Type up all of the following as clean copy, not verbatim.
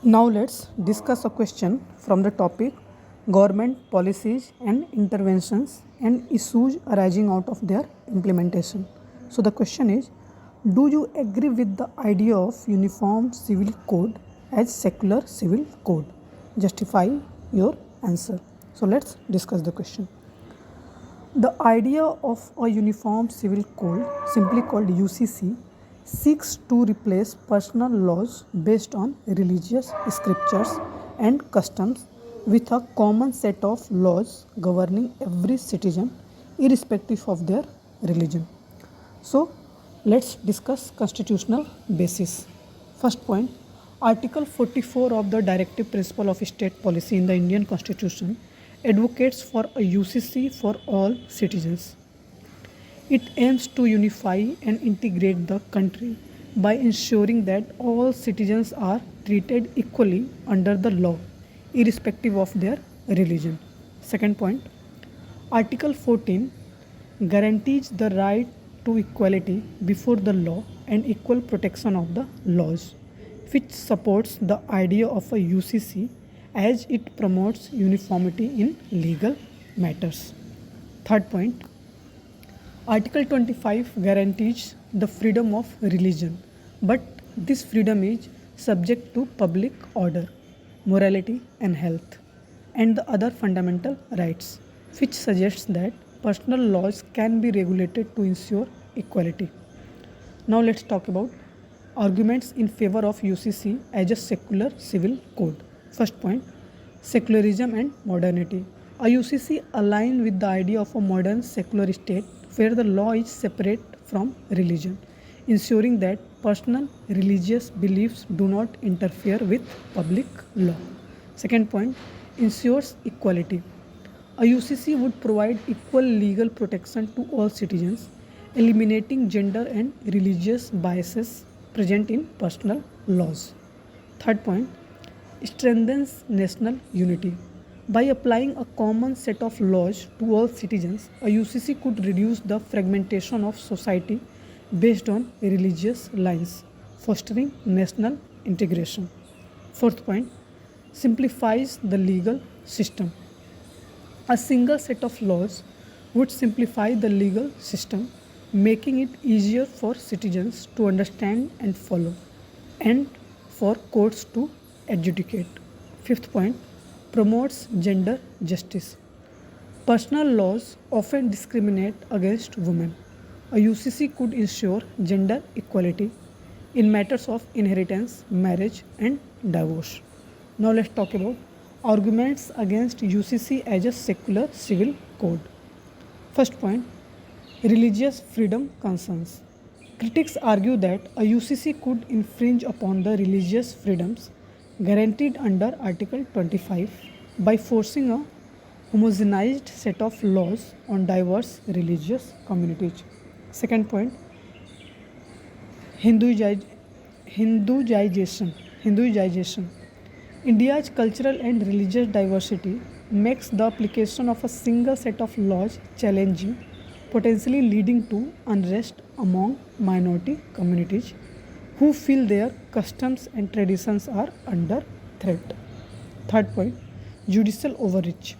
Now let's discuss a question from the topic government policies and interventions and issues arising out of their implementation. So the question is, do you agree with the idea of uniform civil code as secular civil code? Justify your answer. So let's discuss the question. The idea of a uniform civil code, simply called UCC, seeks to replace personal laws based on religious scriptures and customs with a common set of laws governing every citizen irrespective of their religion. So, let's discuss constitutional basis. First point, Article 44 of the Directive Principle of State Policy in the Indian Constitution advocates for a UCC for all citizens. It aims to unify and integrate the country by ensuring that all citizens are treated equally under the law, irrespective of their religion. Second point, Article 14 guarantees the right to equality before the law and equal protection of the laws, which supports the idea of a UCC as it promotes uniformity in legal matters. Third point, Article 25 guarantees the freedom of religion, but this freedom is subject to public order, morality, and health, and the other fundamental rights, which suggests that personal laws can be regulated to ensure equality. Now let's talk about arguments in favor of UCC as a secular civil code. First point, secularism and modernity. A UCC aligns with the idea of a modern secular state where the law is separate from religion, ensuring that personal religious beliefs do not interfere with public law. Second point, ensures equality. A UCC would provide equal legal protection to all citizens, eliminating gender and religious biases present in personal laws. Third point, strengthens national unity. By applying a common set of laws to all citizens, a UCC could reduce the fragmentation of society based on religious lines, fostering national integration. Fourth point, simplifies the legal system. A single set of laws would simplify the legal system, making it easier for citizens to understand and follow, and for courts to adjudicate. Fifth point, promotes gender justice. Personal laws often discriminate against women. A UCC could ensure gender equality in matters of inheritance, marriage, and divorce. Now let's talk about arguments against UCC as a secular civil code. First point, religious freedom concerns. Critics argue that a UCC could infringe upon the religious freedoms guaranteed under Article 25 by forcing a homogenized set of laws on diverse religious communities. Second point, Hinduization. Hinduization. India's cultural and religious diversity makes the application of a single set of laws challenging, potentially leading to unrest among minority communities who feel their customs and traditions are under threat. Third point, judicial overreach.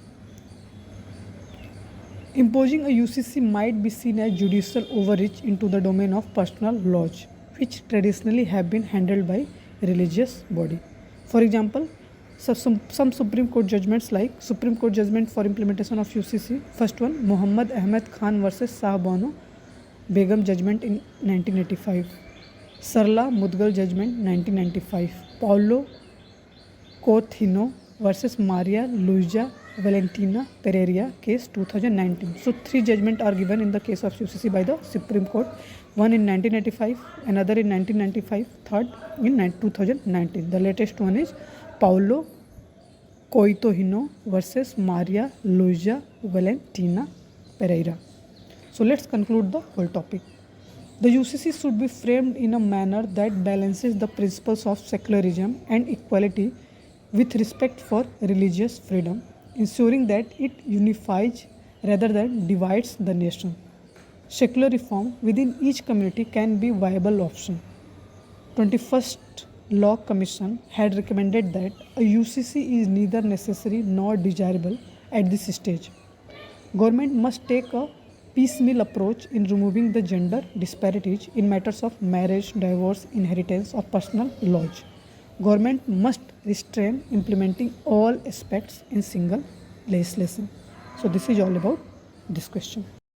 Imposing a UCC might be seen as judicial overreach into the domain of personal laws, which traditionally have been handled by religious body. For example, some Supreme Court judgments like Supreme Court judgment for implementation of UCC. First one, Muhammad Ahmed Khan versus Sahbano Begum judgment in 1985. Sarla Mudgal judgment 1995. Paulo Coutinho versus Maria Luisa Valentina Pereira case 2019. So three judgments are given in the case of UCC by the Supreme Court. One in 1985, another in 1995, third in 2019. The latest one is Paulo Coutinho versus Maria Luisa Valentina Pereira. So let's conclude the whole topic. The UCC should be framed in a manner that balances the principles of secularism and equality with respect for religious freedom, ensuring that it unifies rather than divides the nation. Secular reform within each community can be a viable option. 21st Law Commission had recommended that a UCC is neither necessary nor desirable at this stage. Government must take a piecemeal approach in removing the gender disparities in matters of marriage, divorce, inheritance, or personal laws. Government must restrain implementing all aspects in single legislation. So this is all about this question.